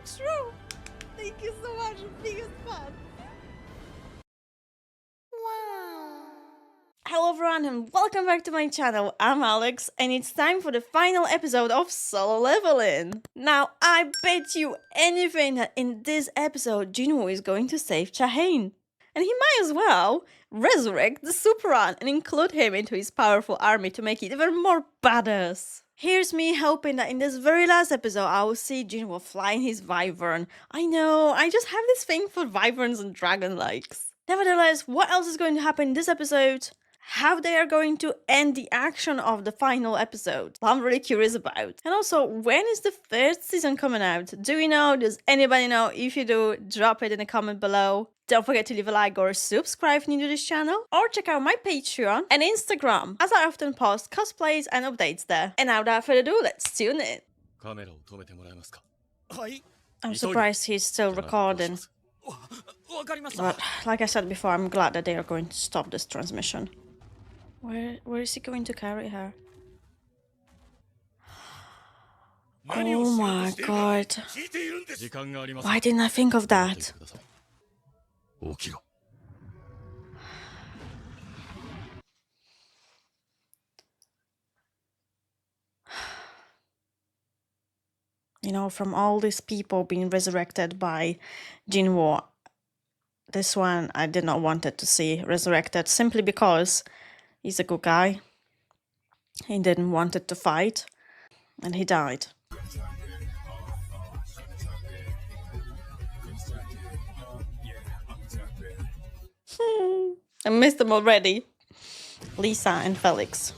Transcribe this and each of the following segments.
True. Thank you so much. Biggest fan. Wow. Hello everyone and welcome back to my channel. I'm Alex and it's time for the final episode of Solo Leveling. Now I bet you anything that in this episode Jinwoo is going to save Chahane. And he might as well resurrect the Superan and include him into his powerful army to make it even more badass. Here's me hoping that in this very last episode I will see Jinwoo flying his wyvern. I know, I just have this thing for wyverns and dragon likes. Nevertheless, what else is going to happen in this episode? How they are going to end the action of the final episode. I'm really curious about. And also, when is the third season coming out? Do we know? Does anybody know? If you do, drop it in the comment below. Don't forget to leave a like or subscribe if you're new to this channel. Or check out my Patreon and Instagram, as I often post cosplays and updates there. And now without further ado, let's tune in. I'm surprised he's still recording. But like I said before, I'm glad that they are going to stop this transmission. Where is he going to carry her? Oh my god. Why didn't I think of that? You know, from all these people being resurrected by Jinwoo, this one I did not want it to see resurrected simply because he's a good guy. He didn't want it to fight, and he died. I missed them already. Lisa and Felix.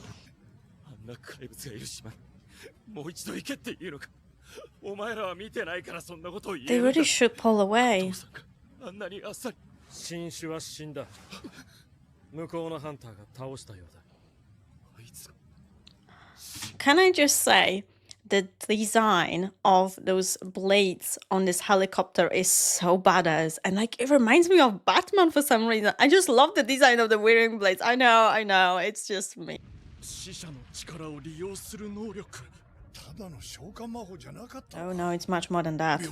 They really should pull away. Can I just say, the design of those blades on this helicopter is so badass, and like it reminds me of Batman for some reason. I just love the design of the wearing blades. I know, it's just me. Oh no, it's much more than that.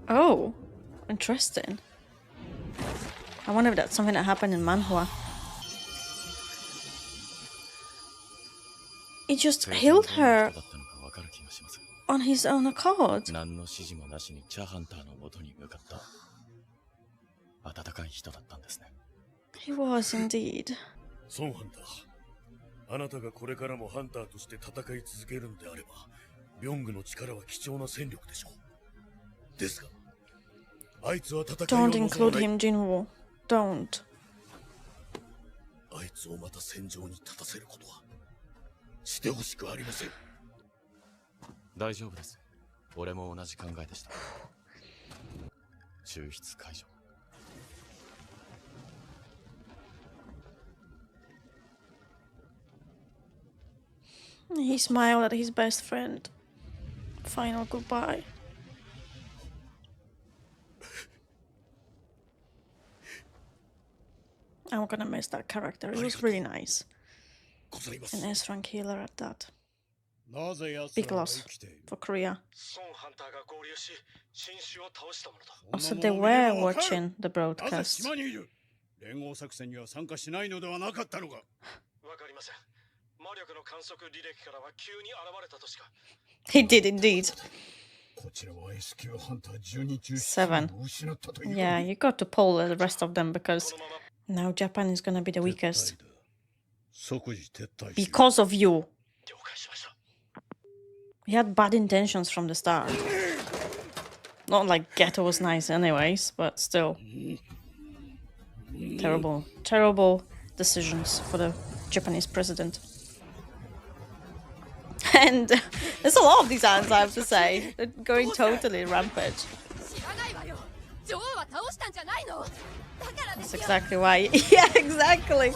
Oh, interesting. I wonder if that's something that happened in manhwa. He just healed her on his own accord. He was indeed. Don't include him, Jinwoo. Don't. He smiled at his best friend. Final goodbye. I'm gonna miss that character. He was really nice. An S-rank healer at that. Big loss for Korea. Also, they were watching the broadcast. He did indeed. 7. Yeah, you got to pull the rest of them because now Japan is gonna be the weakest. Because of you. He had bad intentions from the start. Not like Geto was nice anyways, but still. Terrible decisions for the Japanese president. And there's a lot of these ants, I have to say. They're going totally rampage. That's exactly why. Yeah, exactly.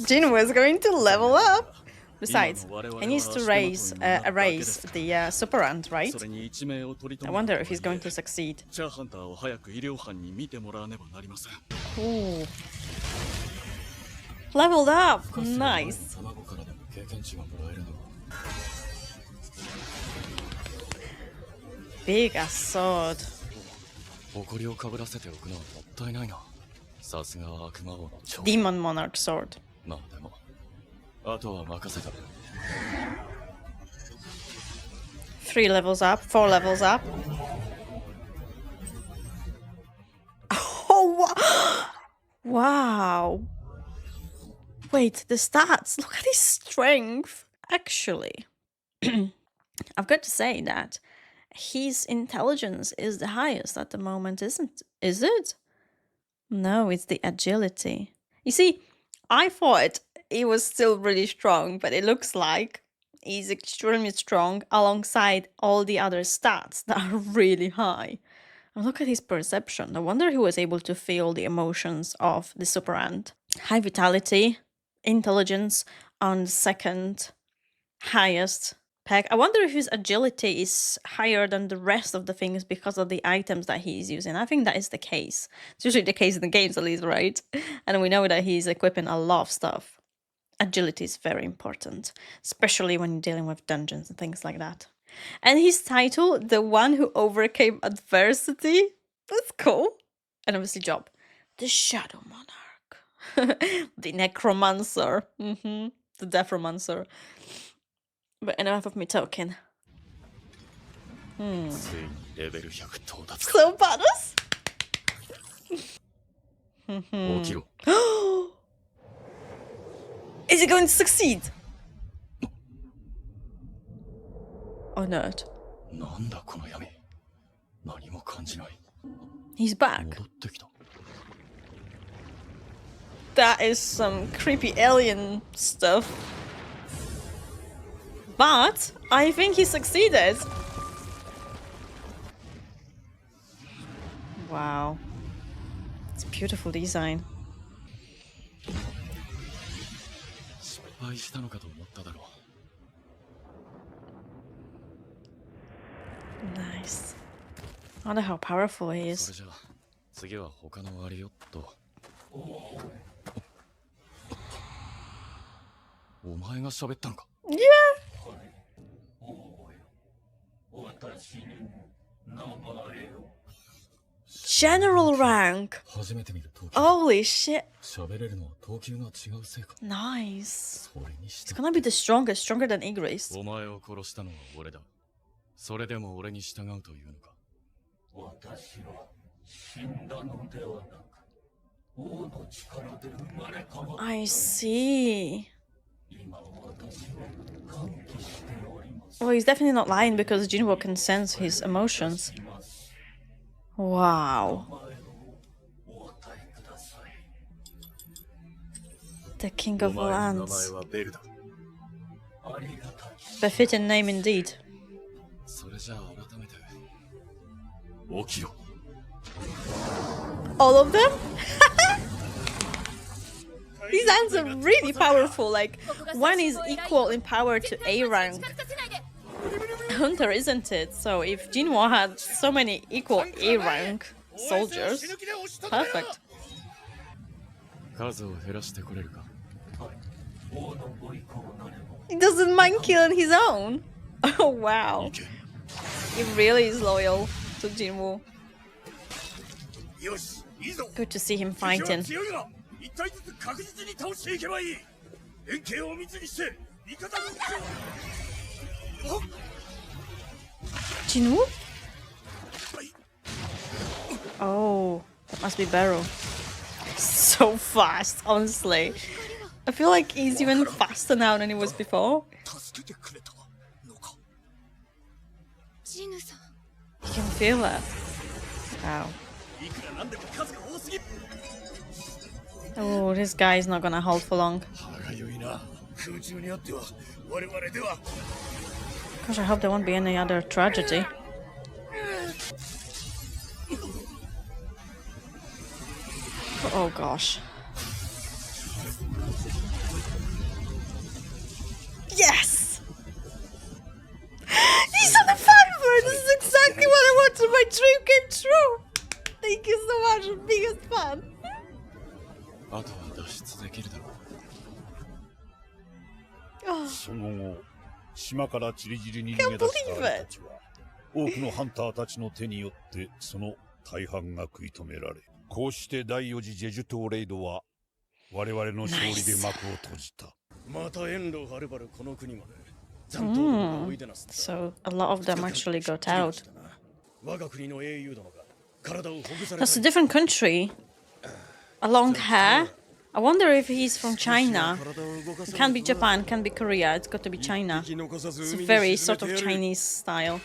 Jinwoo is going to level up. Besides, he needs to erase the superant, right? I wonder if he's going to succeed. Ooh. Leveled up! Nice! Big ass sword. Demon Monarch sword. 3 levels up, 4 levels up. Oh, wow! Wait, the stats! Look at his strength! Actually, I've got to say that his intelligence is the highest at the moment, isn't it? No, it's the agility. You see, I thought he was still really strong, but it looks like he's extremely strong alongside all the other stats that are really high. And look at his perception. No wonder he was able to feel the emotions of the super ant. High vitality, intelligence on the second highest peg. I wonder if his agility is higher than the rest of the things because of the items that he's using. I think that is the case. It's usually the case in the games at least, right? And we know that he's equipping a lot of stuff. Agility is very important, especially when you're dealing with dungeons and things like that. And his title, the one who overcame adversity, that's cool. And obviously job, the Shadow Monarch, the Necromancer, the Deathromancer. But enough of me talking. So badass. Is he going to succeed? Or not? He's back. That is some creepy alien stuff. But I think he succeeded. Wow. It's a beautiful design. Nice. I wonder how powerful he is. Yeah. General rank. Holy shit. Nice. It's gonna be the strongest, stronger than Igris. I see. Well, he's definitely not lying because Jinwo can sense his emotions. Wow. The King of Lands. Befitting name indeed. All of them? These ants are really powerful, like, one is equal in power to A rank Hunter, isn't it? So if Jinwo had so many equal A rank soldiers, perfect. He doesn't mind killing his own. Oh wow. He really is loyal to Jinwo. Good to see him fighting. Jinwoo? Oh, that must be BERU. So fast, honestly. I feel like he's even faster now than he was before. You can feel that. Wow. Oh, this guy is not gonna hold for long. Gosh, I hope there won't be any other tragedy. Oh gosh. man. あとは脱出できるだろう。Oh, その後、島からチリジリに逃げ出したアリたちは、多くのハンターたちの手によってその大半が食い止められ、こうして第4次ジェジュ島レイドは我々の勝利で幕を閉じた。また遠路はるばるこの国まで。So a lot of them actually got out. That's a different country. A long hair. I wonder if he's from China. It can't be Japan, can't be Korea, it's got to be China. It's very sort of Chinese style.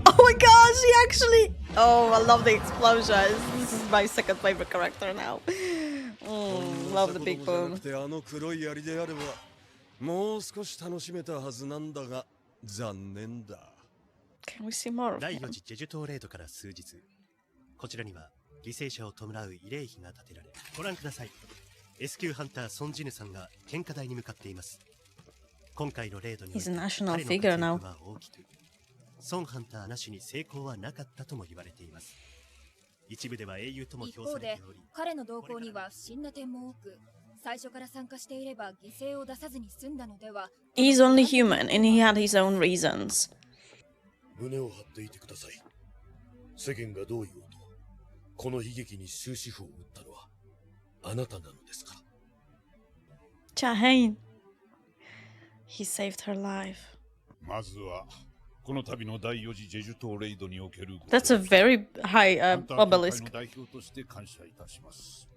Oh my gosh, he actually... Oh, I love the explosions. This is my second favorite character now. Love the big boom. Can we see more of him? 第4次ジェジュ島レードから数日、こちらには犠牲者を弔う慰霊碑が建てられ、ご覧ください。S 級ハンターソンジヌさんが献花台に向かっています。今回のレードには He's a national figure now. 大きく、ソンハンターなしに成功はなかったとも言われています。一部では英雄とも評されており、彼の動向には不審な点も多く、最初から参加していれば犠牲を出さずに済んだのでは。He's only human and he had his own reasons. 胸を張っていてください。世間がどう言おうと、この悲劇に終止符を打ったのはあなたなのですから。Chahain. He saved her life. まずはこの度の第4次ジェジュ島レイドにおける That's a very high obelisk. 代表として感謝いたします。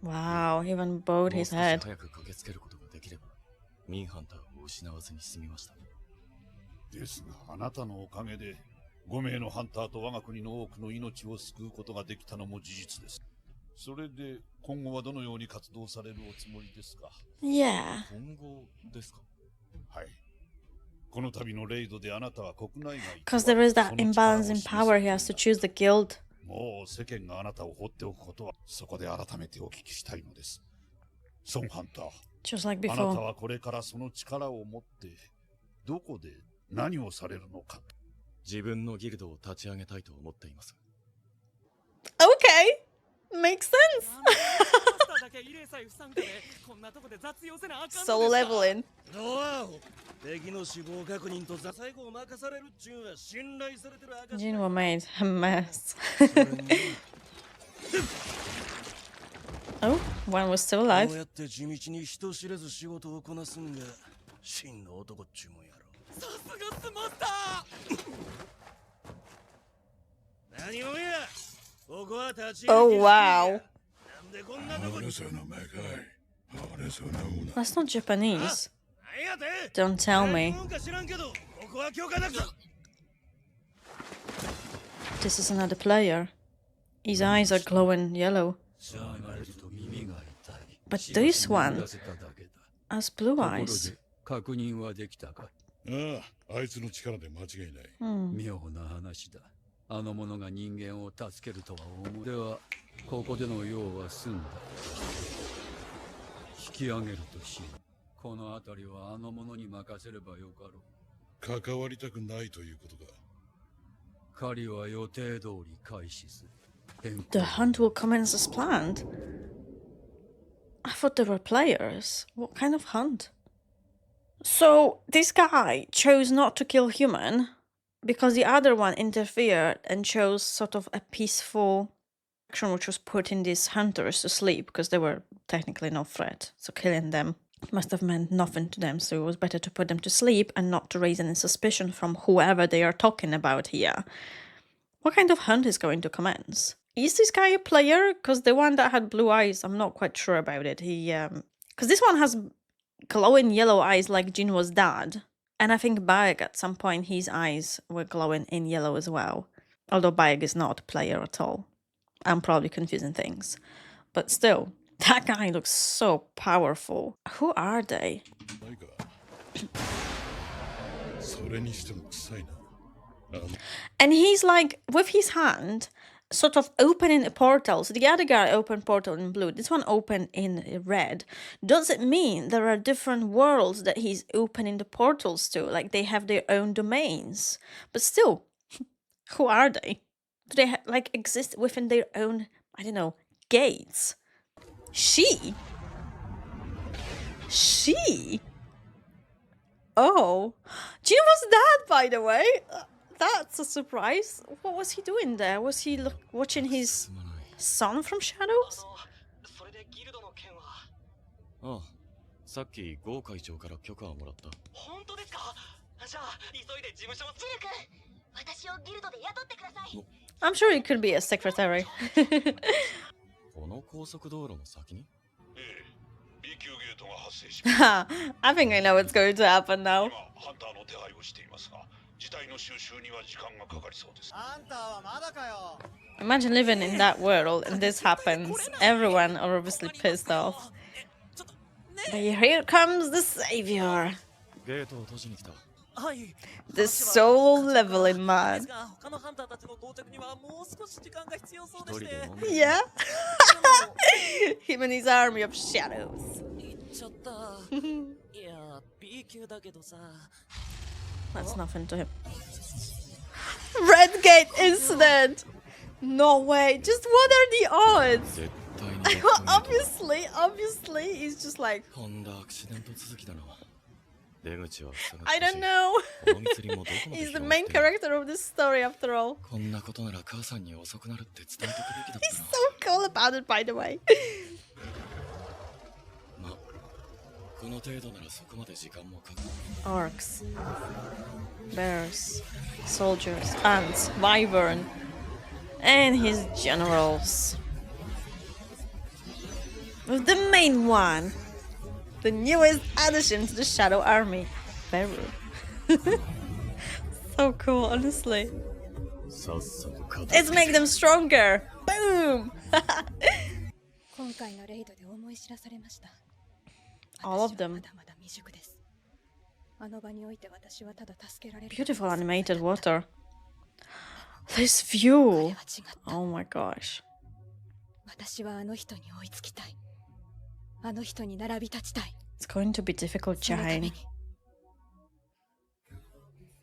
Wow, he even bowed his head. 早く駆けつけることができれば、ミンハンターを失わずに済みました。ですが、あなたのおかげで5名のハンターと我が国の多くの命を救うことができたのも事実です。それで今後はどのように活動されるおつもりですか？ Yeah. 今後ですか？はい。この度のレイドであなたは国内外 Because there is that imbalance in power, he has to choose the guild. もう世間があなたを放っておくことはそこで改めてお聞きしたいのです。ソンハンター、 Just like あなた before. はこれからその力を持ってどこで何をされるのか。自分のギルドを立ち上げたいと思っています。 Okay. Makes sense. Solo leveling. 敵の死亡確認と最後を任されるっちゅうは信頼されてる証。 Jinwo made a mess. Oh, one was still こう alive. やって地道に人知れず仕事をこなすんが真の男っちゅうもんやろ。さすがスマスター。何をや。ここは立ち Oh, wow. なんでこんなとこに。 That's not Japanese. 何やて。 Don't tell me. なんか知らんけど、ここは許可なく。 This is another player. His eyes are glowing yellow. But this one has blue eyes. 確認はできたか？ああ、あいつの力で間違いない。妙な話だ。あの者が人間を助けるとは思う。では、ここでの用は済んだ。引き上げるとし、この辺りはあの者に任せればよかろう。関わりたくないということか。狩りは予定通り開始する。 The hunt will commence as planned. I thought they were players. What kind of hunt? So this guy chose not to kill human because the other one interfered and chose sort of a peaceful action, which was putting these hunters to sleep because they were technically no threat. So killing them must have meant nothing to them. So it was better to put them to sleep and not to raise any suspicion from whoever they are talking about here. What kind of hunt is going to commence? Is this guy a player? Because the one that had blue eyes, I'm not quite sure about it. Because this one has glowing yellow eyes like Jinwo's dad. And I think Baeg at some point, his eyes were glowing in yellow as well. Although Baeg is not a player at all. I'm probably confusing things. But still, that guy looks so powerful. Who are they? And he's like, with his hand, sort of opening a portal. So the other guy opened portal in blue. This one opened in red. Does it mean there are different worlds that he's opening the portals to? Like they have their own domains. But still, who are they? Do they like exist within their own, I don't know, gates? She? Oh. Gina was that, by the way. That's a surprise. What was he doing there? Was he watching his son from shadows? それでギルドの件はああ、さっきゴー会長から許可をもらった。本当ですか？じゃあ急いで事務所を。ジル君、私をギルドで雇ってください。I'm sure he could be a secretary. この高速道路の先に？ええ、B 級ゲートが発生しました。I think I know what's going to happen now. 今ハンターの手配をしていますが、事態の収集には時間がかかりそうです。あんたはまだかよ。 Imagine living in that world and this happens. Everyone are obviously pissed off. But here comes the savior. ゲートを閉じに来た。 The soul leveling man. 他のハンターたちの到着にはもう少し時間が必要そうでし一人でて。飲んで。Yeah. Him and his army of shadows. 行っちゃった。いや、B 級だけどさ。 That's nothing to him. Red Gate incident. No way. Just what are the odds? 絶対にどこに Obviously, he's just like, とんだアクシデント続きだな。出口は塞がって I るし don't know. この密林もどこまで He's the 広が main ってる。 character of this story after all. こんなことなら母さんに遅くなるって伝えておくべきだっ He's たな。 so cool about it, by the way. ま、この程度ならそこまで時間もかかる。 Orcs, bears, soldiers, ants, wyvern, and his generals. With the main one, the newest addition to the Shadow Army, BERU. So cool, honestly. さっさと片 Let's make them stronger. Boom! 今回のレイドで思い知らされました。 All of 私は them. まだまだ未熟です。あの場において私はただ助けられる。 Beautiful animated water. This 彼 view. は違った。 Oh my gosh. 私はあの人に追いつきたい。あの人に並び立ちたい。 It's going to be difficult, そのため Jane. に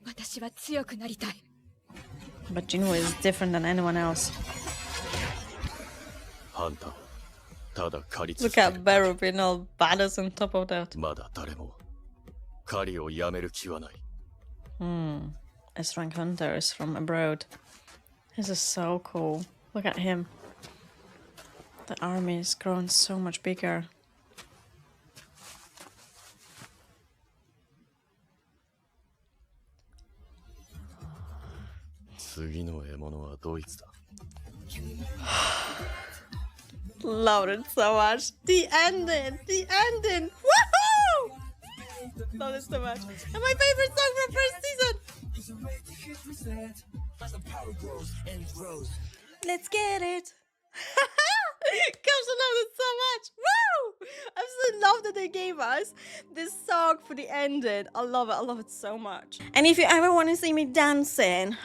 私は強くなりたい。 But Jinwoo is different than anyone else. ハンター、ただ狩り Look 続け at る。 BERU being all badass on top of that. まだ誰も狩りをやめる気はない。 S-rank hunters from abroad. This is so cool. Look at him. The army is growing so much bigger. 次の獲物はドイツだ。 Loved it so much. The ending! The ending! Woohoo! Love it so much. And my favorite song from first season! Let's get it! Gosh, I love it so much! Woo! I absolutely love that they gave us this song for the ending. I love it so much. And if you ever want to see me dancing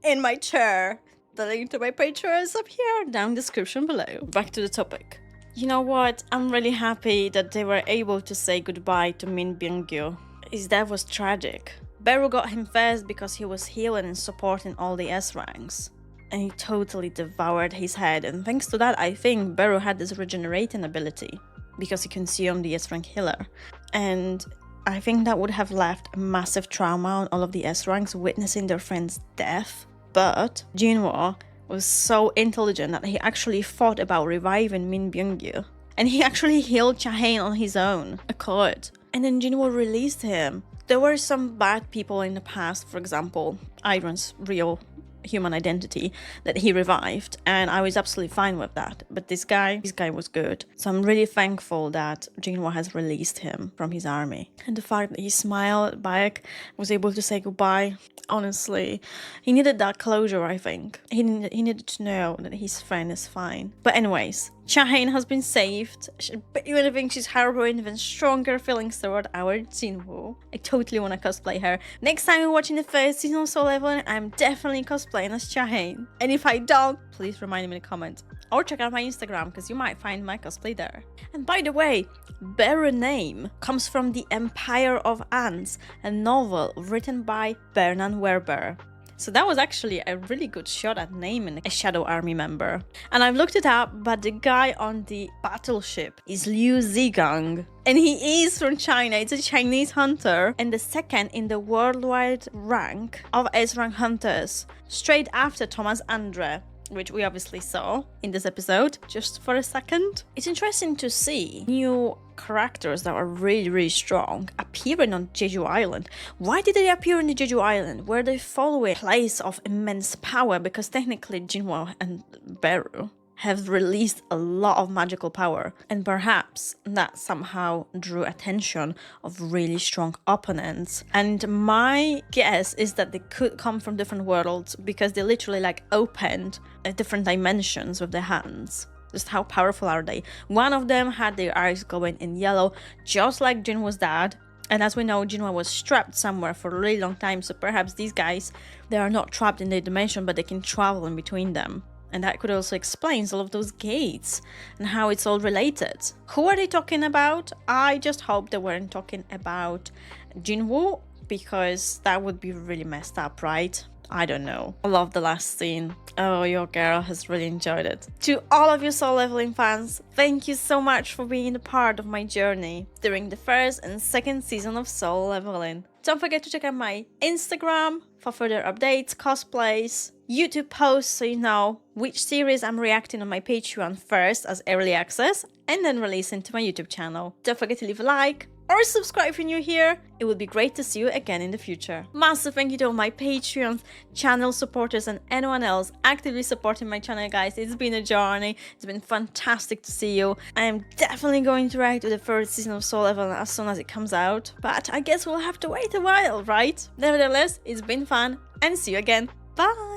in my chair, the link to my Patreon is up here, down in the description below. Back to the topic. You know what? I'm really happy that they were able to say goodbye to Min Byung-gyu. His death was tragic. BERU got him first because he was healing and supporting all the S ranks. And he totally devoured his head, and thanks to that I think BERU had this regenerating ability, because he consumed the S rank healer. And I think that would have left a massive trauma on all of the S ranks witnessing their friend's death. But Jinwoo was so intelligent that he actually thought about reviving Min Byung-gyu. And he actually healed Cha-hae on his own accord. And then Jinwoo released him. There were some bad people in the past, for example, Iron's real human identity that he revived, and I was absolutely fine with that. But this guy was good. So I'm really thankful that Jinwoo has released him from his army. And the fact that he smiled back, was able to say goodbye, honestly, he needed that closure, I think. He needed to know that his friend is fine. But anyways, Chahane has been saved. But you even think she's harboring even stronger feelings toward our Jinwoo. I totally want to cosplay her. Next time we're watching the first season of Solo Leveling, I'm definitely cosplaying as Chahane. And if I don't, please remind me in the comments. Or check out my Instagram, because you might find my cosplay there. And by the way, BERU name comes from The Empire of Ants, a novel written by Bernard Werber. So that was actually a really good shot at naming a Shadow Army member. And I've looked it up, but the guy on the battleship is Liu Zigang. And he is from China. It's a Chinese hunter and the second in the worldwide rank of S-rank hunters, straight after Thomas Andre, which we obviously saw in this episode, just for a second. It's interesting to see new characters that are really strong appearing on Jeju Island. Why did they appear on the Jeju Island? Were they following a place of immense power? Because technically Jinwoo and BERU have released a lot of magical power, and perhaps that somehow drew attention of really strong opponents. And my guess is that they could come from different worlds, because they literally like opened different dimensions with their hands. Just how powerful are they? One of them had their eyes going in yellow, just like Jinwoo's dad. And as we know, Jinwoo was trapped somewhere for a really long time, so perhaps these guys, they are not trapped in their dimension, but they can travel in between them. And that could also explain all of those gates and how it's all related. Who are they talking about? I just hope they weren't talking about Jinwoo, because that would be really messed up, right? I don't know. I love the last scene. Oh, your girl has really enjoyed it. To all of you Solo Leveling fans, thank you so much for being a part of my journey during the first and second season of Solo Leveling. Don't forget to check out my Instagram for further updates, cosplays, YouTube posts so you know which series I'm reacting on my Patreon first as early access and then releasing to my YouTube channel. Don't forget to leave a like or subscribe if you're new here. It would be great to see you again in the future. Massive thank you to all my Patreons, channel supporters and anyone else actively supporting my channel, guys. It's been a journey. It's been fantastic to see you. I am definitely going to react to the third season of Solo Leveling as soon as it comes out, but I guess we'll have to wait a while, right? Nevertheless, it's been fun and see you again. Bye!